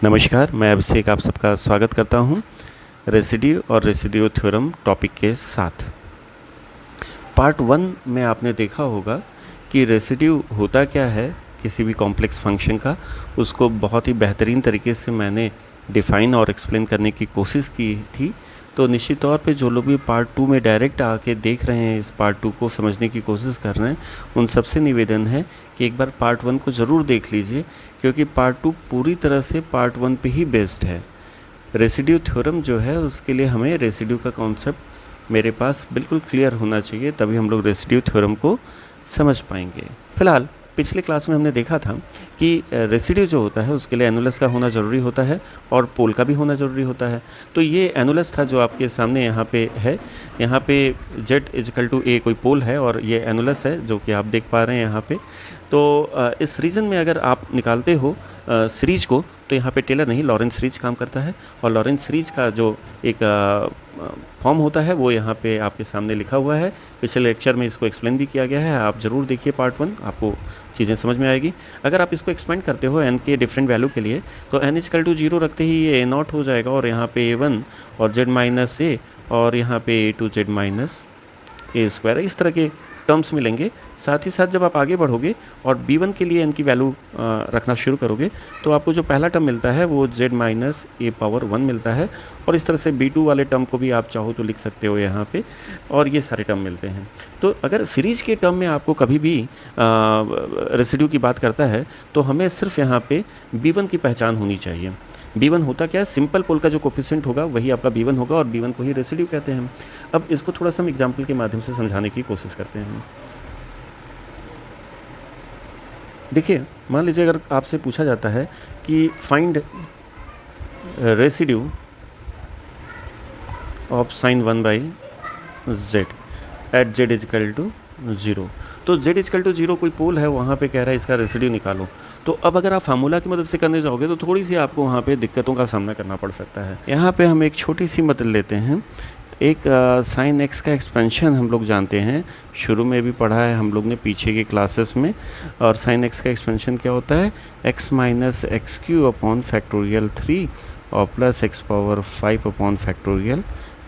नमस्कार, मैं अभिषेक आप सबका स्वागत करता हूं रेसिड्यू और रेसिड्यू थ्योरम टॉपिक के साथ। पार्ट 1 में आपने देखा होगा कि रेसिड्यू होता क्या है किसी भी कॉम्प्लेक्स फंक्शन का, उसको बहुत ही बेहतरीन तरीके से मैंने डिफ़ाइन और एक्सप्लेन करने की कोशिश की थी। तो निश्चित तौर पे जो लोग भी पार्ट 2 में डायरेक्ट आके देख रहे हैं, इस पार्ट 2 को समझने की कोशिश कर रहे हैं, उन सबसे निवेदन है कि एक बार पार्ट 1 को ज़रूर देख लीजिए, क्योंकि पार्ट 2 पूरी तरह से पार्ट 1 पे ही बेस्ड है। रेसिड्यू थ्योरम जो है उसके लिए हमें रेसिड्यू का कॉन्सेप्ट मेरे पास बिल्कुल क्लियर होना चाहिए, तभी हम लोग रेसिड्यू थ्योरम को समझ पाएंगे। फिलहाल पिछले क्लास में हमने देखा था कि रेसिड्यू जो होता है उसके लिए एनुलस का होना ज़रूरी होता है और पोल का भी होना ज़रूरी होता है। तो ये एनुलस था जो आपके सामने यहाँ पे है। यहाँ पे z=a कोई पोल है और ये एनुलस है जो कि आप देख पा रहे हैं यहाँ पे। तो इस रीजन में अगर आप निकालते हो सीरीज को, तो यहाँ पे टेलर नहीं लॉरेंस सीरीज काम करता है, और लॉरेंस सीरीज का जो एक फॉर्म होता है वो यहाँ पे आपके सामने लिखा हुआ है। पिछले लेक्चर में इसको एक्सप्लेन भी किया गया है, आप ज़रूर देखिए पार्ट 1, आपको चीज़ें समझ में आएगी। अगर आप इसको एक्सपेंड करते हो n के डिफरेंट वैल्यू के लिए, तो n=0 रखते ही ये a0 हो जाएगा, और यहाँ पे a1 और z-a और यहाँ पे a2z-a², इस तरह के टर्म्स मिलेंगे। साथ ही साथ जब आप आगे बढ़ोगे और b1 के लिए n की वैल्यू रखना शुरू करोगे, तो आपको जो पहला टर्म मिलता है वो z-a⁴ मिलता है, और इस तरह से b2 वाले टर्म को भी आप चाहो तो लिख सकते हो यहाँ पे, और ये सारे टर्म मिलते हैं। तो अगर सीरीज के टर्म में आपको कभी भी रेसिड्यू की बात करता है, तो हमें सिर्फ यहाँ पे b1 की पहचान होनी चाहिए। b1 होता क्या है, सिंपल पोल का जो कोफिशिएंट होगा वही आपका b1 होगा, और b1 को ही रेसिड्यू कहते हैं। अब इसको थोड़ा सा हम एग्जाम्पल के माध्यम से समझाने की कोशिश करते हैं। देखिए, मान लीजिए अगर आपसे पूछा जाता है कि find residue of sin 1/z at z=0, तो z=0 कोई पोल है, वहाँ पे कह रहा है इसका रेसिड्यू निकालो। तो अब अगर आप फार्मूला की मदद से करने जाओगे तो थोड़ी सी आपको वहाँ पे दिक्कतों का सामना करना पड़ सकता है। यहाँ पे हम एक छोटी सी मदद लेते हैं। एक साइन x का एक्सपेंशन हम लोग जानते हैं, शुरू में भी पढ़ा है हम लोग ने पीछे के क्लासेस में। और साइन x का एक्सपेंशन क्या होता है, x - x³ 3 और plus x⁵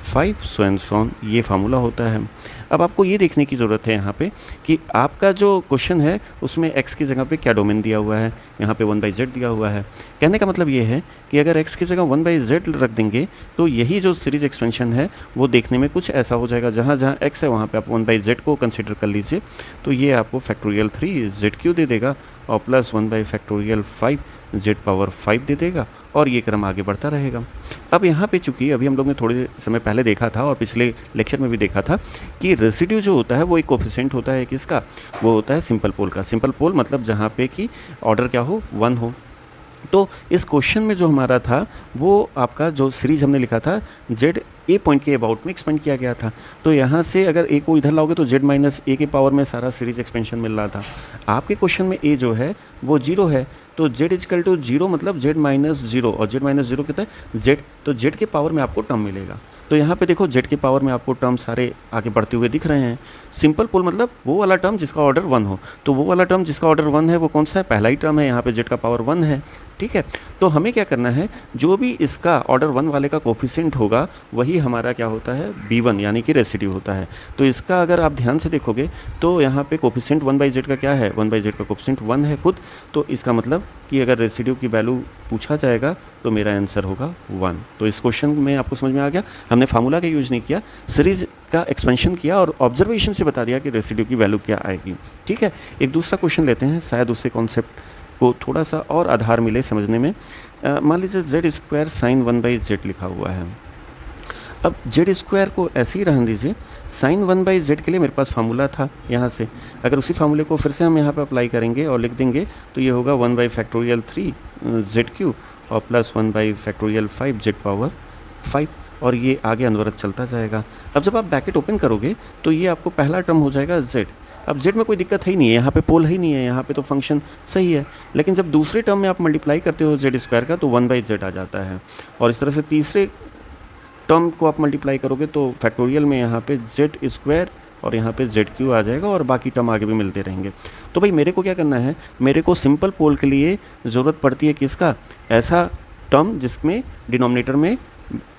5 so and so on, ये फार्मूला होता है। अब आपको ये देखने की ज़रूरत है यहाँ पे कि आपका जो क्वेश्चन है उसमें x की जगह पे क्या डोमेन दिया हुआ है। यहाँ पे 1/z दिया हुआ है। कहने का मतलब ये है कि अगर x की जगह 1/z रख देंगे तो यही जो सीरीज एक्सपेंशन है वो देखने में कुछ ऐसा हो जाएगा। जहाँ जहाँ x है वहाँ पे आप 1/z को कंसिडर कर लीजिए, तो ये आपको ⁵3 z³ दे देगा और प्लस 1/5 z⁵ दे देगा, और ये क्रम आगे बढ़ता रहेगा। अब यहाँ पे चूँकि अभी हम लोग ने थोड़े समय पहले देखा था और पिछले लेक्चर में भी देखा था कि रेसिड्यू जो होता है वो एक कोफिशिएंट होता है किसका, वो होता है सिंपल पोल का। सिंपल पोल मतलब जहाँ पे कि ऑर्डर क्या हो, 1 हो। तो इस क्वेश्चन में जो हमारा था वो आपका जो सीरीज हमने लिखा था z a पॉइंट के अबाउट में एक्सपेंड किया गया था। तो यहाँ से अगर a को इधर लाओगे तो z-a के पावर में सारा सीरीज एक्सपेंशन मिल रहा था। आपके क्वेश्चन में a जो है वो 0 है, तो z=0 मतलब z-0, और z-0 कितना है z, तो z के पावर में आपको टर्म मिलेगा। तो यहाँ पे देखो z के पावर में आपको टर्म सारे आगे बढ़ते हुए दिख रहे हैं। सिंपल पोल मतलब वो वाला टर्म जिसका ऑर्डर 1 हो, तो वो वाला टर्म जिसका ऑर्डर 1 है वो कौन सा है, पहला ही टर्म है, यहाँ पे z का पावर 1 है। ठीक है, तो हमें क्या करना है, जो भी इसका ऑर्डर 1 वाले का कोफिशिएंट होगा वही हमारा क्या होता है, b1 यानी कि रेसिड्यू होता है। तो इसका अगर आप ध्यान से देखोगे तो यहाँ पे कोफिशिएंट 1/z का क्या है, 1/z का कोफिशिएंट 1 है खुद। तो इसका मतलब कि अगर रेसिड्यू की वैल्यू पूछा जाएगा तो मेरा आंसर होगा 1। तो इस क्वेश्चन में आपको समझ में आ गया, हमने फार्मूला का यूज़ नहीं किया, सीरीज का एक्सपेंशन किया और ऑब्जर्वेशन से बता दिया कि रेसिड्यू की वैल्यू क्या आएगी। ठीक है, एक दूसरा क्वेश्चन लेते हैं, शायद उससे कॉन्सेप्ट को थोड़ा सा और आधार मिले समझने में। मान लीजिए z² sin 1/z लिखा हुआ है। अब z² को ऐसे ही रहने दीजिए। sin 1/z के लिए मेरे पास फार्मूला था यहाँ से, अगर उसी फार्मूले को फिर से हम यहाँ पे अप्लाई करेंगे और लिख देंगे तो ये होगा 1/3 z³ और प्लस 1/5 z⁵, और ये आगे अनवरत चलता जाएगा। अब जब आप ब्रैकेट ओपन करोगे तो ये आपको पहला टर्म हो जाएगा z। अब z में कोई दिक्कत है ही नहीं है, यहाँ पे पोल ही नहीं है, यहाँ पे तो फंक्शन सही है। लेकिन जब दूसरे टर्म में आप मल्टीप्लाई करते हो z² का तो 1/z आ जाता है, और इस तरह से तीसरे टर्म को आप मल्टीप्लाई करोगे तो फैक्टोरियल में यहाँ पे z² और यहाँ पे z³ आ जाएगा, और बाकी टर्म आगे भी मिलते रहेंगे। तो भाई मेरे को क्या करना है, मेरे को सिंपल पोल के लिए ज़रूरत पड़ती है किसका, ऐसा टर्म जिसमें डिनोमिनेटर में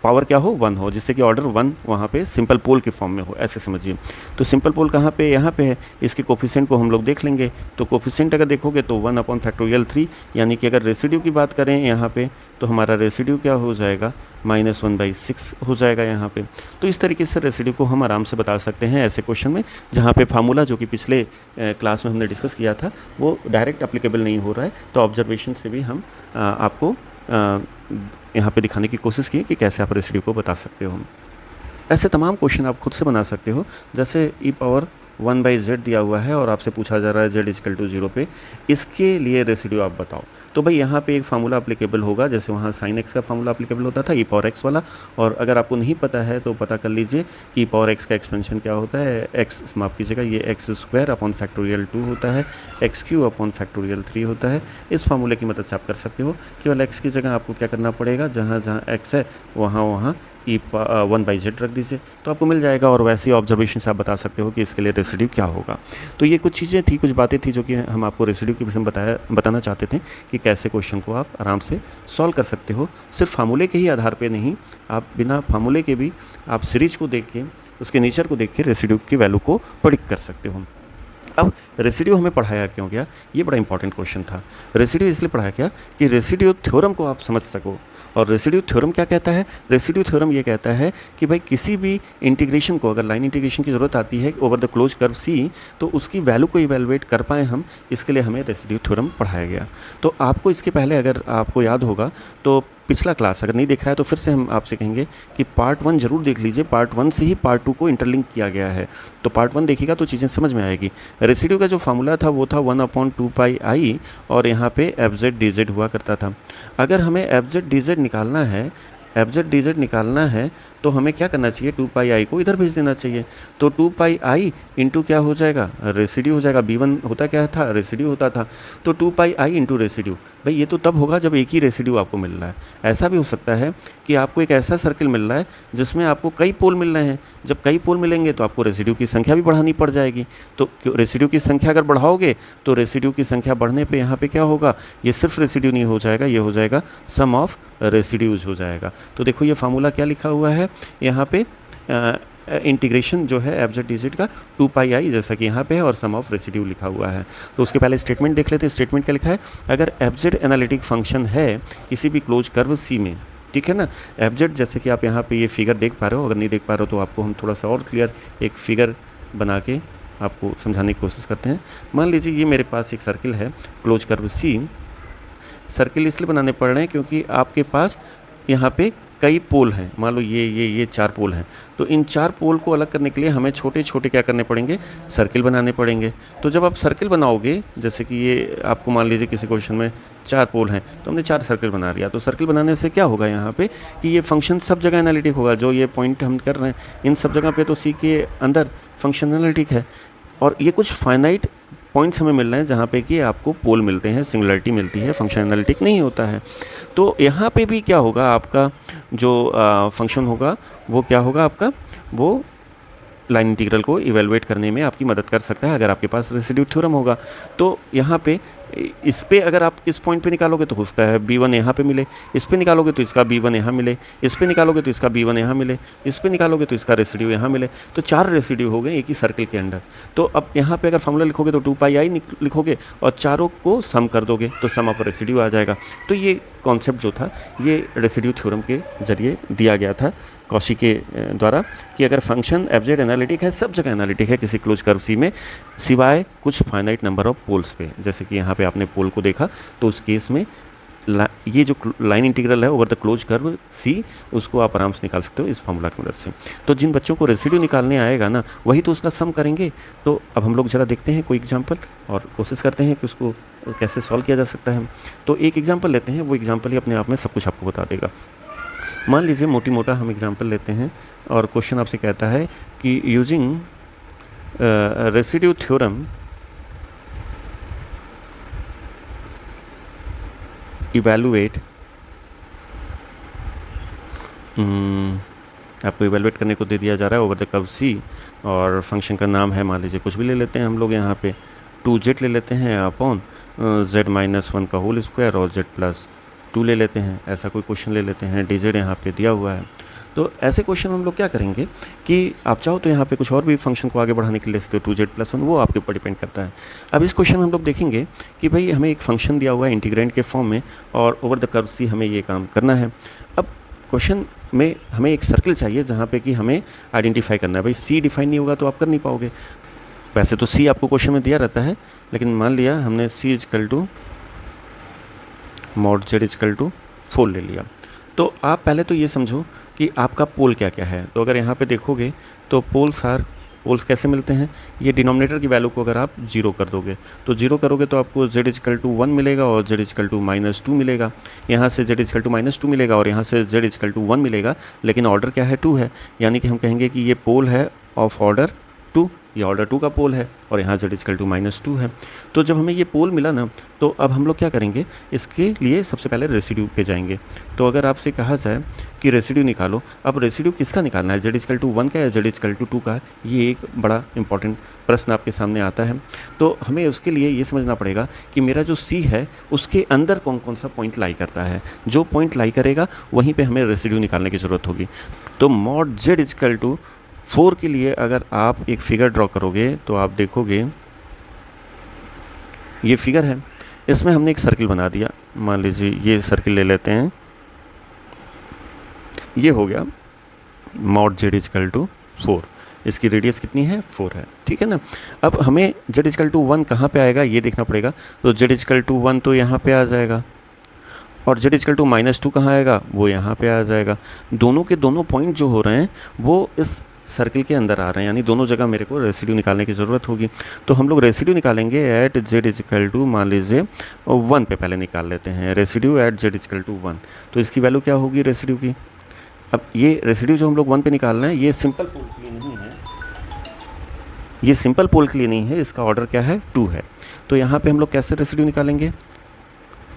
पावर क्या हो 1 हो, जिससे कि ऑर्डर 1 वहाँ पे सिंपल पोल के फॉर्म में हो, ऐसे समझिए। तो सिंपल पोल कहाँ पे, यहाँ पे है। इसके कोफिशिएंट को हम लोग देख लेंगे। तो कोफिशिएंट अगर देखोगे तो 1/3, यानी कि अगर रेसिड्यू की बात करें यहाँ पे तो हमारा रेसिड्यू क्या हो जाएगा, -1/6 हो जाएगा यहाँ पे। तो इस तरीके से रेसिड्यू को हम आराम से बता सकते हैं ऐसे क्वेश्चन में, जहाँ पे फार्मूला जो कि पिछले क्लास में हमने डिस्कस किया था वो डायरेक्ट अप्लीकेबल नहीं हो रहा है। तो ऑब्जर्वेशन से भी हम आपको यहाँ पे दिखाने की कोशिश की कि कैसे आप रेसिड्यू को बता सकते हो। ऐसे तमाम क्वेश्चन आप खुद से बना सकते हो। जैसे e⁻1/z दिया हुआ है और आपसे पूछा जा रहा है z = 0 पे, इसके लिए रेसिड्यू आप बताओ। तो भाई यहाँ पे एक फार्मूला अप्लीकेबल होगा, जैसे वहाँ sin x का फार्मूला अप्लीकेबल होता था e⁻x वाला। और अगर आपको नहीं पता है तो पता कर लीजिए कि e⁻x का एक्सपेंशन क्या होता है, x माफ़ कीजिएगा, ये x² होता है, x³ होता है। इस फार्मूले की मदद से आप कर सकते हो। केवल x की जगह आपको क्या करना पड़ेगा, जहाँ जहाँ x है वहाँ e1/z रख दीजिए तो आपको मिल जाएगा। और वैसे ही ऑब्जर्वेशन से आप बता सकते हो कि इसके लिए रेसिड्यू क्या होगा। तो ये कुछ चीज़ें थी, कुछ बातें थी जो कि हम आपको रेसिड्यू के विषय में बताना चाहते थे कि कैसे क्वेश्चन को आप आराम से सॉल्व कर सकते हो। सिर्फ फार्मूले के ही आधार पे नहीं, आप बिना फार्मूले के भी आप सीरीज को देख के, उसके नेचर को देख के रेसिड्यू की वैल्यू को प्रेडिक्ट कर सकते हो। अब रेसिड्यू हमें पढ़ाया क्यों गया, ये बड़ा इंपॉर्टेंट क्वेश्चन था। रेसिड्यू इसलिए पढ़ाया गया कि रेसिड्यू थ्योरम को आप समझ सको। और रेसिड्यू थ्योरम क्या कहता है, रेसिड्यू थ्योरम ये कहता है कि भाई किसी भी इंटीग्रेशन को, अगर लाइन इंटीग्रेशन की ज़रूरत आती है ओवर द क्लोज कर्व सी, तो उसकी वैल्यू को इवेलुएट कर पाएँ हम, इसके लिए हमें रेसिड्यू थ्योरम पढ़ाया गया। तो आपको इसके पहले, अगर आपको याद होगा तो पिछला क्लास अगर नहीं देखा है तो फिर से हम आपसे कहेंगे कि पार्ट 1 जरूर देख लीजिए। पार्ट 1 से ही पार्ट 2 को इंटरलिंक किया गया है। तो पार्ट 1 देखिएगा तो चीज़ें समझ में आएगी। रेसिड्यू का जो फार्मूला था वो था 1/2πi और यहाँ पे fz/dz हुआ करता था। अगर हमें fz/dz निकालना है तो हमें क्या करना चाहिए, 2πi को इधर भेज देना चाहिए। तो 2πi इंटू क्या हो जाएगा, रेसिड्यू हो जाएगा। b1 होता क्या था, रेसिड्यू होता था। तो 2πi इंटू रेसिड्यू, भाई ये तो तब होगा जब एक ही रेसिड्यू आपको मिल रहा है। ऐसा भी हो सकता है कि आपको एक ऐसा सर्किल मिल रहा है जिसमें आपको कई पोल मिल रहे हैं। जब कई पोल मिलेंगे तो आपको रेसिड्यू की संख्या भी बढ़ानी पड़ जाएगी। तो रेसिड्यू की संख्या अगर बढ़ाओगे तो रेसिड्यू की संख्या बढ़ने पे यहाँ पे क्या होगा, ये सिर्फ रेसिड्यू नहीं हो जाएगा, ये हो जाएगा सम ऑफ रेसिड्यूज हो जाएगा। तो देखो ये फार्मूला क्या लिखा हुआ है यहाँ पे, इंटीग्रेशन जो है fz/dz का 2πi जैसा कि यहाँ पे है और सम ऑफ रेसिड्यू लिखा हुआ है। तो उसके पहले स्टेटमेंट देख लेते हैं। स्टेटमेंट क्या लिखा है, अगर fz एनालिटिक फंक्शन है किसी भी क्लोज कर्व C में, ठीक है ना। fz जैसे कि आप यहाँ पे ये फिगर देख पा रहे हो, अगर नहीं देख पा रहे हो तो आपको हम थोड़ा सा और क्लियर एक फिगर बना के आपको समझाने की कोशिश करते हैं। मान लीजिए ये मेरे पास एक सर्किल है क्लोज कर्व C। सर्किल इसलिए बनाने पड़ रहे हैं क्योंकि आपके पास यहाँ पे कई पोल हैं। मान लो ये 4 पोल हैं। तो इन 4 पोल को अलग करने के लिए हमें छोटे छोटे क्या करने पड़ेंगे, सर्किल बनाने पड़ेंगे। तो जब आप सर्किल बनाओगे, जैसे कि ये आपको मान लीजिए किसी क्वेश्चन में 4 पोल हैं तो हमने 4 सर्किल बना लिया। तो सर्किल बनाने से क्या होगा यहाँ पे कि ये फंक्शन सब जगह एनालिटिक होगा। जो ये पॉइंट हम कर रहे हैं इन सब जगह पे तो C के अंदर फंक्शन एनालिटिक है। और ये कुछ फाइनाइट पॉइंट्स हमें मिल रहे हैं जहाँ पे कि आपको पोल मिलते हैं, सिंगुलरिटी मिलती है, फंक्शन एनालिटिक नहीं होता है। तो यहाँ पे भी क्या होगा, आपका जो फंक्शन होगा वो क्या होगा, आपका वो लाइन इंटीग्रल को इवेलुएट करने में आपकी मदद कर सकता है अगर आपके पास रेसिड्यू थ्योरम होगा। तो यहाँ पे इस पे अगर आप इस पॉइंट पे निकालोगे तो हो सकता है b1 यहाँ पे मिले, इस पे निकालोगे तो इसका b1 यहाँ मिले, इस पे निकालोगे तो इसका b1 यहाँ मिले, इस पे निकालोगे तो इसका रेसिड्यू यहाँ मिले। तो 4 रेसिड्यू हो गए एक ही सर्किल के अंदर। तो अब यहाँ पे अगर फॉर्मूला लिखोगे तो 2πi लिखोगे और चारों को सम कर दोगे तो सम ऑफ रेसिड्यू आ जाएगा। तो ये कॉन्सेप्ट जो था ये रेसिड्यू थ्योरम के ज़रिए दिया गया था कॉशी के द्वारा कि अगर फंक्शन fz एनालिटिक है, सब जगह एनालिटिक है किसी क्लोज कर्व C में, सिवाय कुछ फाइनाइट नंबर ऑफ पोल्स पे। जैसे कि यहाँ पे आपने पोल को देखा तो उस केस में ये जो लाइन इंटीग्रल है over the close curve C, उसको आप आराम से निकाल सकते हो इस फार्मूला की मदद से। तो जिन बच्चों को रेसिड्यू निकालने आएगा ना, वही तो उसका सम करेंगे। तो अब हम लोग ज़रा देखते हैं कोई एग्जांपल और कोशिश करते हैं कि उसको कैसे सॉल्व किया जा सकता है। तो एक एग्जांपल लेते हैं, वो एग्जांपल ही अपने आप में सब कुछ आपको बता देगा। मान लीजिए मोटी मोटा हम एग्जांपल लेते हैं और क्वेश्चन आपसे कहता है कि यूजिंग रेसिड्यू थ्योरम इवैल्यूएट, आपको इवैल्यूएट करने को दे दिया जा रहा है ओवर द कर्व C और फंक्शन का नाम है, मान लीजिए कुछ भी ले लेते हैं हम लोग, यहाँ पे 2z ले लेते हैं अपॉन z-1 का होल स्क्वायर और z + 2 ले लेते हैं, ऐसा कोई क्वेश्चन ले लेते हैं, dz यहाँ पे दिया हुआ है। तो ऐसे क्वेश्चन हम लोग क्या करेंगे कि आप चाहो तो यहाँ पे कुछ और भी फंक्शन को आगे बढ़ाने के लिए सकते हो, 2z+1, वो आपके ऊपर डिपेंड करता है। अब इस क्वेश्चन में हम लोग देखेंगे कि भाई हमें एक फंक्शन दिया हुआ है इंटीग्रेंड के फॉर्म में और ओवर द कर्व सी हमें ये काम करना है। अब क्वेश्चन में हमें एक सर्किल चाहिए जहाँ पे कि हमें आइडेंटिफाई करना है। भाई सी डिफाइन नहीं होगा तो आप कर नहीं पाओगे। वैसे तो सी आपको क्वेश्चन में दिया रहता है, लेकिन मान लिया हमने c equal to mod z equal to 4 ले लिया। तो आप पहले तो ये समझो कि आपका पोल क्या क्या है। तो अगर यहाँ पे देखोगे तो पोल्स कैसे मिलते हैं, ये डिनोमिनेटर की वैल्यू को अगर आप 0 कर दोगे तो 0 करोगे तो आपको z इजकल टू 1 मिलेगा और z इजकल टू -2 मिलेगा। यहाँ से z इजकल टू -2 मिलेगा और यहाँ से z इजकल टू 1 मिलेगा, लेकिन ऑर्डर क्या है 2 है, यानी कि हम कहेंगे कि ये पोल है ऑफ ऑर्डर 2, ये ऑर्डर 2 का पोल है और यहाँ z इजकल टू -2 है। तो जब हमें ये पोल मिला ना, तो अब हम लोग क्या करेंगे, इसके लिए सबसे पहले रेसिड्यू पे जाएंगे। तो अगर आपसे कहा जाए कि रेसिड्यू निकालो, अब रेसिड्यू किसका निकालना है, z इजकल टू 1 का या z इजकल टू 2 का, ये एक बड़ा इंपॉर्टेंट प्रश्न आपके सामने आता है। तो हमें उसके लिए ये समझना पड़ेगा कि मेरा जो c है उसके अंदर कौन कौन सा पॉइंट लाई करता है। जो पॉइंट लाई करेगा वहीं पर हमें रेसिड्यू निकालने की ज़रूरत होगी। तो मॉड z इजकल टू 4 के लिए अगर आप एक फिगर ड्रॉ करोगे तो आप देखोगे ये फिगर है, इसमें हमने एक सर्किल बना दिया। मान लीजिए ये सर्किल ले लेते हैं, ये हो गया मॉड z इजकल टू 4। इसकी रेडियस कितनी है, 4 है, ठीक है ना। अब हमें z इजकल टू 1 कहाँ पे आएगा ये देखना पड़ेगा। तो z इजकल टू 1 तो यहाँ पे आ जाएगा और z इजकल टू -2 कहाँ आएगा, वो यहाँ पे आ जाएगा। दोनों के दोनों पॉइंट जो हो रहे हैं वो इस सर्किल के अंदर आ रहे हैं, यानी दोनों जगह मेरे को रेसिड्यू निकालने की ज़रूरत होगी। तो हम लोग रेसिड्यू निकालेंगे एट z इजकल टू, मान लीजिए 1 पे पहले निकाल लेते हैं residue at z equal to 1। तो इसकी वैल्यू क्या होगी रेसिड्यू की। अब ये रेसिड्यू जो हम लोग 1 पे निकाल रहे हैं ये सिंपल पोल के लिए नहीं है, ये सिंपल पोल के लिए नहीं है, इसका ऑर्डर क्या है 2 है। तो यहाँ पर हम लोग कैसे रेसिड्यू निकालेंगे,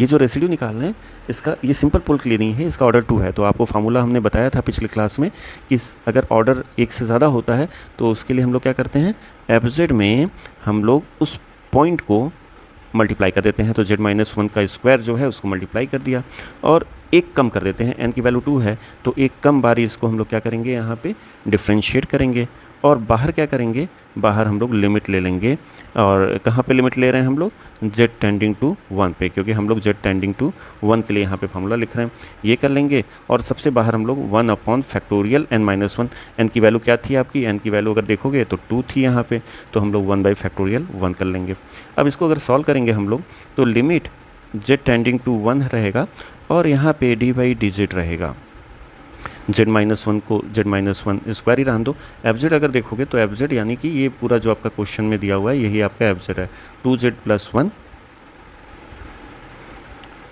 ये जो रेसिड्यू निकाल रहे हैं इसका, ये सिंपल पोल के लिए नहीं है, इसका ऑर्डर 2 है। तो आपको फार्मूला हमने बताया था पिछले क्लास में कि अगर ऑर्डर 1 से ज़्यादा होता है तो उसके लिए हम लोग क्या करते हैं, एफजेड में हम लोग उस पॉइंट को मल्टीप्लाई कर देते हैं। तो z-1 का स्क्वायर जो है उसको मल्टीप्लाई कर दिया और एक कम कर देते हैं, n की वैल्यू 2 है तो एक कम बारी इसको हम लोग क्या करेंगे, यहाँ पे डिफ्रेंशिएट करेंगे और बाहर क्या करेंगे, बाहर हम लोग लिमिट ले लेंगे। और कहाँ पे लिमिट ले रहे हैं हम लोग, z टेंडिंग टू 1 पे, क्योंकि हम लोग z टेंडिंग टू 1 के लिए यहाँ पे फार्मूला लिख रहे हैं, ये कर लेंगे। और सबसे बाहर हम लोग 1/फैक्टोरियल n-1, n की वैल्यू क्या थी आपकी, n की वैल्यू अगर देखोगे तो 2 थी यहाँ पे, तो हम लोग 1/फैक्टोरियल 1 कर लेंगे। अब इसको अगर सॉल्व करेंगे हम लोग तो लिमिट z टेंडिंग टू 1 रहेगा और यहाँ पे d/dz रहेगा। z-1 को z-1 स्क्वायर ही रहने दो। एफजेड अगर देखोगे तो एफजेड यानी कि ये पूरा जो आपका क्वेश्चन में दिया हुआ है यही आपका एफजेड है, 2z+1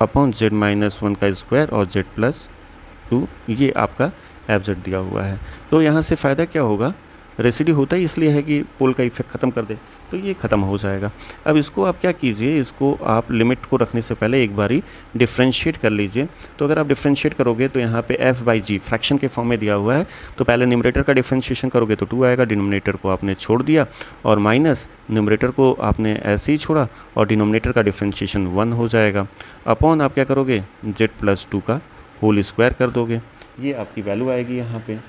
अपॉन z-1 का स्क्वायर और z+2, ये आपका एफजेड दिया हुआ है। तो यहाँ से फ़ायदा क्या होगा, रेसिड्यू होता ही इसलिए है कि पोल का इफेक्ट ख़त्म कर दे, तो ये ख़त्म हो जाएगा। अब इसको आप क्या कीजिए, इसको आप लिमिट को रखने से पहले एक बारी डिफ्रेंशिएट कर लीजिए। तो अगर आप डिफ्रेंशिएट करोगे तो यहाँ पे f/g फ्रैक्शन के फॉर्म में दिया हुआ है, तो पहले न्यूमरेटर का डिफ्रेंशिएशन करोगे तो 2 आएगा, डिनोमिनेटर को आपने छोड़ दिया और माइनस न्यूमरेटर को आपने ऐसे ही छोड़ा और डिनोमिनेटर का डिफ्रेंशिएशन 1 हो जाएगा। अपॉन आप क्या करोगे, z+2 का होल स्क्वायर कर दोगे, ये आपकी वैल्यू आएगी यहाँ पर।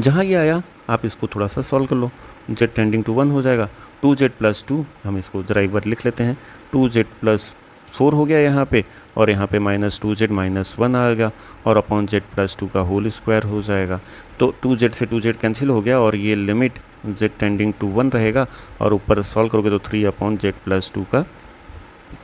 जहाँ ये आया आप इसको थोड़ा सा सॉल्व कर लो, z टेंडिंग टू 1 हो जाएगा, 2z+2 हम इसको जरा एक बार लिख लेते हैं, 2z+4 हो गया यहाँ पे और यहाँ पे -2z-1 आएगा और अपॉन z+2 का होल स्क्वायर हो जाएगा। तो 2z से 2z कैंसिल हो गया और ये लिमिट z टेंडिंग टू 1 रहेगा और ऊपर सॉल्व करोगे तो 3/z+2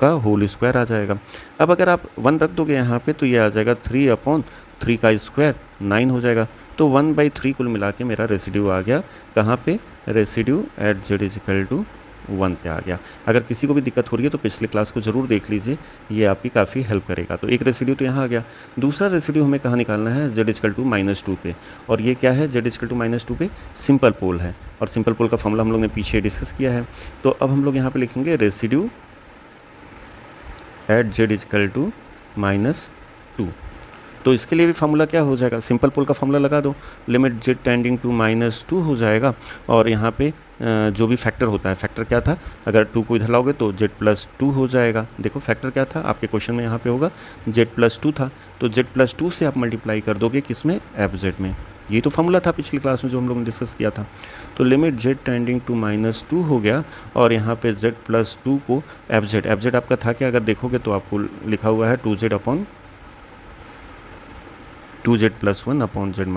का होल स्क्वायर आ जाएगा। अब अगर आप 1 रख दोगे यहाँ पे तो ये आ जाएगा 3/3 का स्क्वायर 9 हो जाएगा। तो 1/3 कुल मिला के मेरा रेसिड्यू आ गया, कहाँ पे, residue at z equal to 1 पे आ गया। अगर किसी को भी दिक्कत हो रही है तो पिछले क्लास को ज़रूर देख लीजिए, ये आपकी काफ़ी हेल्प करेगा। तो एक रेसिड्यू तो यहाँ आ गया, दूसरा रेसिड्यू हमें कहाँ निकालना है, z इजकल टू -2 पे। और ये क्या है, z इजकल टू -2 पे सिंपल पोल है और सिंपल पोल का फॉर्मूला हम लोग ने पीछे डिस्कस किया है। तो अब हम लोग यहाँ पर लिखेंगे residue at z equal to -2। तो इसके लिए भी फार्मूला क्या हो जाएगा, सिंपल पोल का फार्मूला लगा दो, लिमिट z टेंडिंग टू -2 हो जाएगा और यहाँ पे जो भी फैक्टर होता है, फैक्टर क्या था, अगर 2 को इधर लाओगे तो z+2 हो जाएगा। देखो फैक्टर क्या था आपके क्वेश्चन में, यहाँ पे होगा z+2 था, तो z+2 से आप मल्टीप्लाई कर दोगे किसमें, fz में। ये तो फॉर्मूला था पिछली क्लास में जो हम लोगों ने डिस्कस किया था। तो लिमिट z टेंडिंग टू -2 हो गया, और यहाँ पे z+2 को fz आपका था क्या, अगर देखोगे तो आपको लिखा हुआ है 2z + 1 अपॉन z -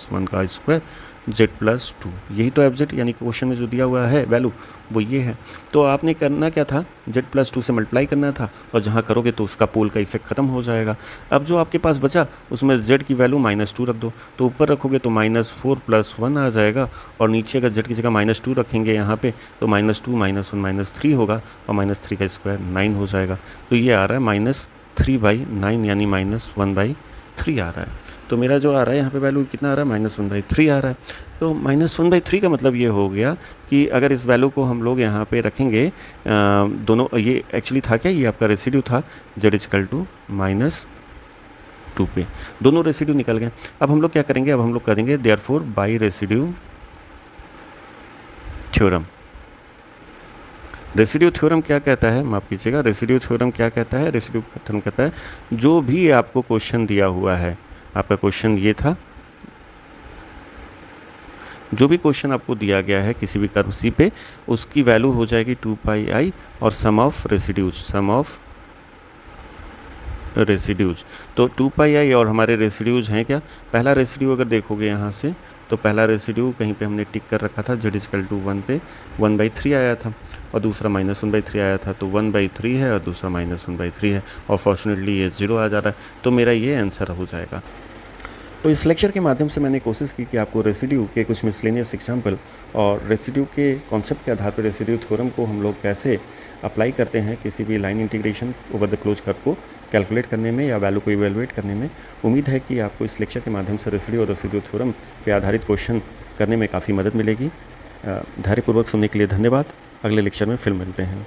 1 का स्क्वायर z+2, यही तो fz यानी क्वेश्चन में जो दिया हुआ है वैल्यू वो ये है। तो आपने करना क्या था, z+2 से मल्टीप्लाई करना था, और जहाँ करोगे तो उसका पोल का इफेक्ट खत्म हो जाएगा। अब जो आपके पास बचा उसमें z की वैल्यू -2 रख दो, तो ऊपर रखोगे तो -4 + 1 आ जाएगा, और नीचे अगर z की जगह -2 रखेंगे यहाँ पे तो -2 - 1 -3 होगा, और -3 का स्क्वायर 9 हो जाएगा। तो ये आ रहा है -3/9 यानी -1/3 आ रहा है। तो मेरा जो आ रहा है यहाँ पे वैल्यू कितना आ रहा है, -1/3 आ रहा है। तो -1/3 का मतलब ये हो गया कि अगर इस वैल्यू को हम लोग यहाँ पे रखेंगे, दोनों, ये एक्चुअली था क्या, ये आपका रेसिड्यू था z = -2 पे, दोनों रेसिड्यू निकल गए। अब हम लोग क्या करेंगे, अब हम लोग करेंगे therefore by residue theorem. Residue theorem क्या कहता है, माफ़ कीजिएगा, रेसिड्यू थ्योरम क्या कहता है, रेसिड्यू थ्योरम कहता है जो भी आपको क्वेश्चन दिया हुआ है, आपका क्वेश्चन ये था, जो भी क्वेश्चन आपको दिया गया है किसी भी कर्व सी पे, उसकी वैल्यू हो जाएगी 2πi और सम ऑफ रेसिड्यूज। तो 2πi और हमारे रेसिड्यूज हैं क्या, पहला रेसिड्यू अगर देखोगे यहाँ से, तो पहला रेसिड्यू कहीं पे हमने टिक कर रखा था, z = 1 पे 1/3 आया था, और दूसरा -1/3 आया था, तो 1/3 है और दूसरा -1/3 है, और फॉर्चुनेटली ये 0 आ जा रहा है, तो मेरा ये आंसर हो जाएगा। तो इस लेक्चर के माध्यम से मैंने कोशिश की कि आपको रेसिड्यू के कुछ मिसलेनियस एग्जाम्पल और रेसिड्यू के कॉन्सेप्ट के आधार पर रेसिड्यू थ्योरम को हम लोग कैसे अप्लाई करते हैं किसी भी line integration over the close curve को कैलकुलेट करने में या वैल्यू को इवेलुएट करने में। उम्मीद है कि आपको इस लेक्चर के माध्यम से रेसिड्यू और रेसिड्यू थ्योरम पर आधारित क्वेश्चन करने में काफ़ी मदद मिलेगी। धैर्यपूर्वक सुनने के लिए धन्यवाद। अगले लेक्चर में फिर मिलते हैं।